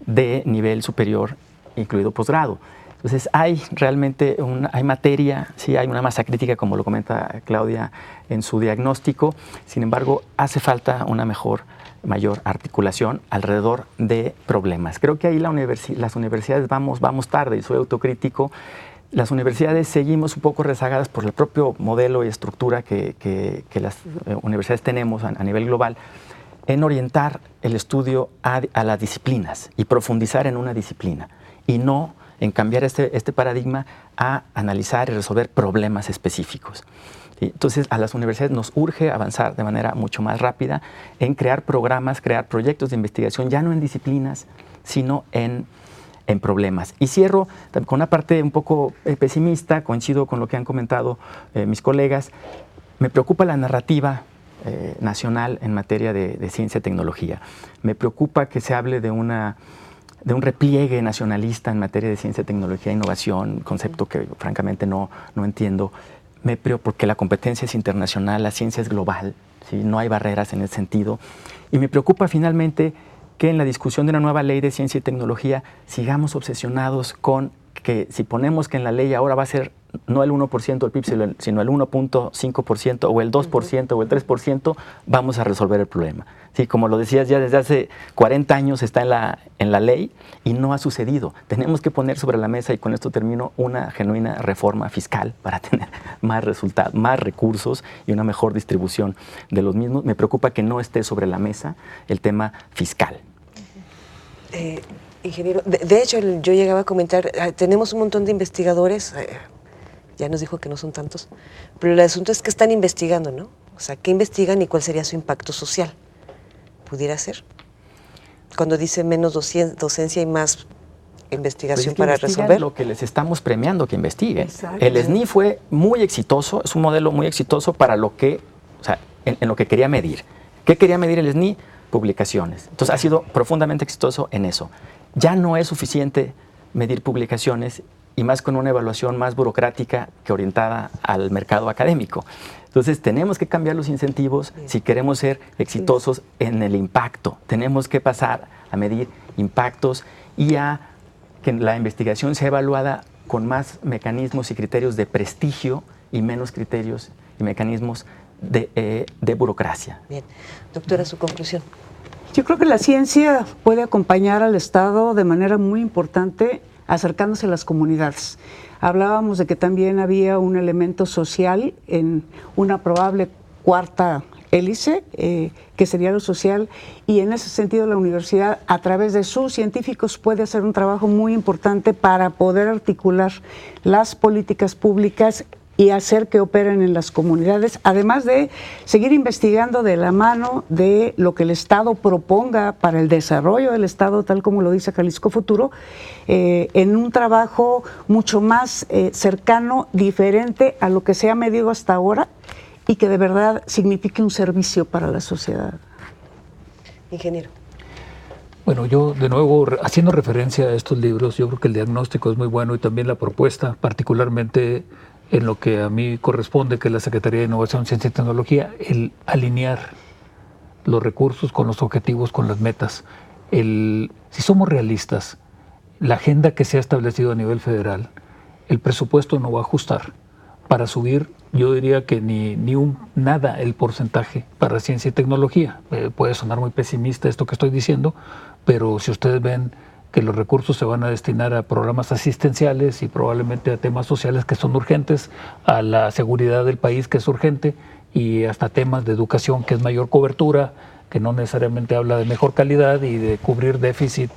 de nivel superior, incluido posgrado. Entonces hay realmente hay materia, sí hay una masa crítica, como lo comenta Claudia en su diagnóstico. Sin embargo, hace falta una mayor articulación alrededor de problemas. Creo que ahí las universidades vamos tarde, y soy autocrítico. Las universidades seguimos un poco rezagadas por el propio modelo y estructura que las universidades tenemos a nivel global, en orientar el estudio a las disciplinas y profundizar en una disciplina, y no en cambiar este paradigma a analizar y resolver problemas específicos. Entonces, a las universidades nos urge avanzar de manera mucho más rápida en crear programas, crear proyectos de investigación, ya no en disciplinas, sino en problemas. Y cierro con una parte un poco pesimista, coincido con lo que han comentado mis colegas. Me preocupa la narrativa nacional en materia de ciencia y tecnología. Me preocupa que se hable de un repliegue nacionalista en materia de ciencia, tecnología e innovación, concepto que francamente no entiendo. Porque la competencia es internacional, la ciencia es global, ¿sí? No hay barreras en ese sentido. Y me preocupa finalmente que en la discusión de una nueva ley de ciencia y tecnología sigamos obsesionados con que si ponemos que en la ley ahora va a ser no el 1% del PIB, sino el 1.5% o el 2% o el 3%, vamos a resolver el problema. Sí, como lo decías, ya desde hace 40 años está en la ley y no ha sucedido. Tenemos que poner sobre la mesa, y con esto termino, una genuina reforma fiscal para tener más resultados, más recursos y una mejor distribución de los mismos. Me preocupa que no esté sobre la mesa el tema fiscal. Ingeniero, de hecho yo llegaba a comentar, tenemos un montón de investigadores, ya nos dijo que no son tantos, pero el asunto es que están investigando, ¿no? O sea, ¿qué investigan y cuál sería su impacto social? ¿Pudiera ser? Cuando dice menos docencia y más investigación para resolver. Lo que les estamos premiando que investiguen. Exacto. El SNI fue muy exitoso, es un modelo muy exitoso para lo que, o sea, en lo que quería medir. ¿Qué quería medir el SNI? Publicaciones. Entonces ha sido profundamente exitoso en eso. Ya no es suficiente medir publicaciones, y más con una evaluación más burocrática que orientada al mercado académico. Entonces tenemos que cambiar los incentivos si queremos ser exitosos en el impacto. Tenemos que pasar a medir impactos y a que la investigación sea evaluada con más mecanismos y criterios de prestigio y menos criterios y mecanismos de burocracia. Bien. Doctora, su conclusión. Yo creo que la ciencia puede acompañar al Estado de manera muy importante acercándose a las comunidades. Hablábamos de que también había un elemento social en una probable cuarta hélice, que sería lo social, y en ese sentido la universidad, a través de sus científicos, puede hacer un trabajo muy importante para poder articular las políticas públicas y hacer que operen en las comunidades, además de seguir investigando de la mano de lo que el Estado proponga para el desarrollo del Estado, tal como lo dice Jalisco Futuro, en un trabajo mucho más cercano, diferente a lo que se ha medido hasta ahora, y que de verdad signifique un servicio para la sociedad. Ingeniero. Bueno, yo de nuevo, haciendo referencia a estos libros, yo creo que el diagnóstico es muy bueno y también la propuesta, particularmente en lo que a mí corresponde, que es la Secretaría de Innovación, Ciencia y Tecnología, el alinear los recursos con los objetivos, con las metas. Si somos realistas, la agenda que se ha establecido a nivel federal, el presupuesto no va a ajustar para subir, yo diría que ni nada el porcentaje para ciencia y tecnología. Puede sonar muy pesimista esto que estoy diciendo, pero si ustedes ven que los recursos se van a destinar a programas asistenciales y probablemente a temas sociales que son urgentes, a la seguridad del país que es urgente y hasta temas de educación que es mayor cobertura, que no necesariamente habla de mejor calidad y de cubrir déficit,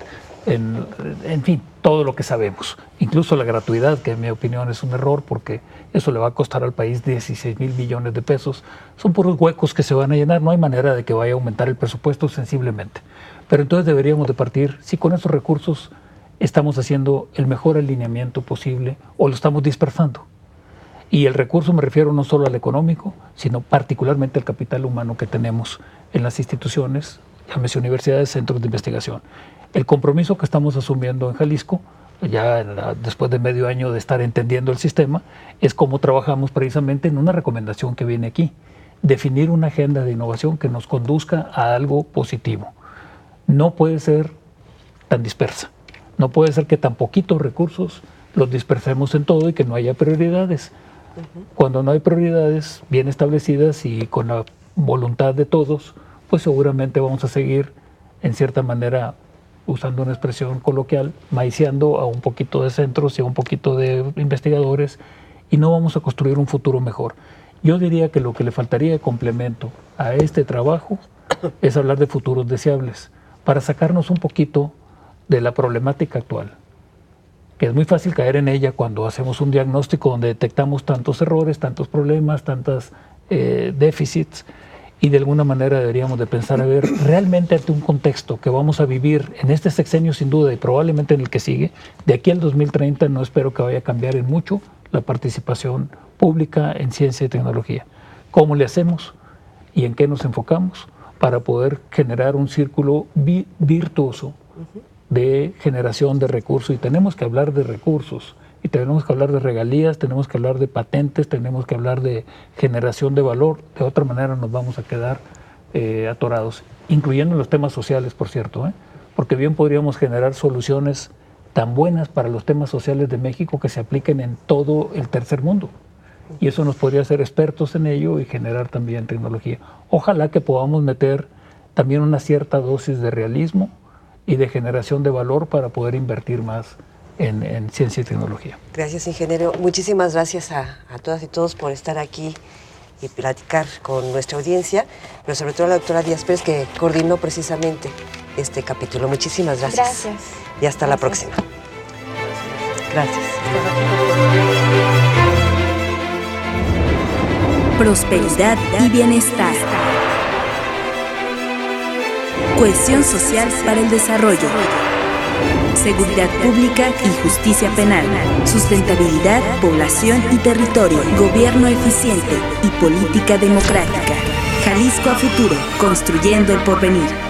en fin, todo lo que sabemos. Incluso la gratuidad, que en mi opinión es un error porque eso le va a costar al país 16,000 millones de pesos. Son puros huecos que se van a llenar, no hay manera de que vaya a aumentar el presupuesto sensiblemente. Pero entonces deberíamos de partir, si con esos recursos estamos haciendo el mejor alineamiento posible o lo estamos dispersando. Y el recurso me refiero no solo al económico, sino particularmente al capital humano que tenemos en las instituciones, llámese universidades, centros de investigación. El compromiso que estamos asumiendo en Jalisco, ya después de medio año de estar entendiendo el sistema, es cómo trabajamos precisamente en una recomendación que viene aquí, definir una agenda de innovación que nos conduzca a algo positivo. No puede ser tan dispersa, no puede ser que tan poquitos recursos los dispersemos en todo y que no haya prioridades. Cuando no hay prioridades bien establecidas y con la voluntad de todos, pues seguramente vamos a seguir, en cierta manera, usando una expresión coloquial, maiciando a un poquito de centros y a un poquito de investigadores, y no vamos a construir un futuro mejor. Yo diría que lo que le faltaría de complemento a este trabajo es hablar de futuros deseables, para sacarnos un poquito de la problemática actual, que es muy fácil caer en ella cuando hacemos un diagnóstico donde detectamos tantos errores, tantos problemas, tantos déficits, y de alguna manera deberíamos de pensar a ver realmente ante un contexto que vamos a vivir en este sexenio sin duda y probablemente en el que sigue, de aquí al 2030 no espero que vaya a cambiar en mucho la participación pública en ciencia y tecnología. ¿Cómo le hacemos y en qué nos enfocamos para poder generar un círculo virtuoso de generación de recursos? Y tenemos que hablar de recursos, y tenemos que hablar de regalías, tenemos que hablar de patentes, tenemos que hablar de generación de valor. De otra manera nos vamos a quedar atorados, incluyendo los temas sociales, por cierto, porque bien podríamos generar soluciones tan buenas para los temas sociales de México que se apliquen en todo el tercer mundo. Y eso nos podría hacer expertos en ello y generar también tecnología. Ojalá que podamos meter también una cierta dosis de realismo y de generación de valor para poder invertir más en ciencia y tecnología. Gracias, ingeniero. Muchísimas gracias a todas y todos por estar aquí y platicar con nuestra audiencia, pero sobre todo a la doctora Díaz Pérez, que coordinó precisamente este capítulo. Muchísimas gracias. Gracias. Y hasta la próxima. Gracias. Prosperidad y bienestar. Cohesión social para el desarrollo. Seguridad pública y justicia penal. Sustentabilidad, población y territorio. Gobierno eficiente y política democrática. Jalisco a futuro, construyendo el porvenir.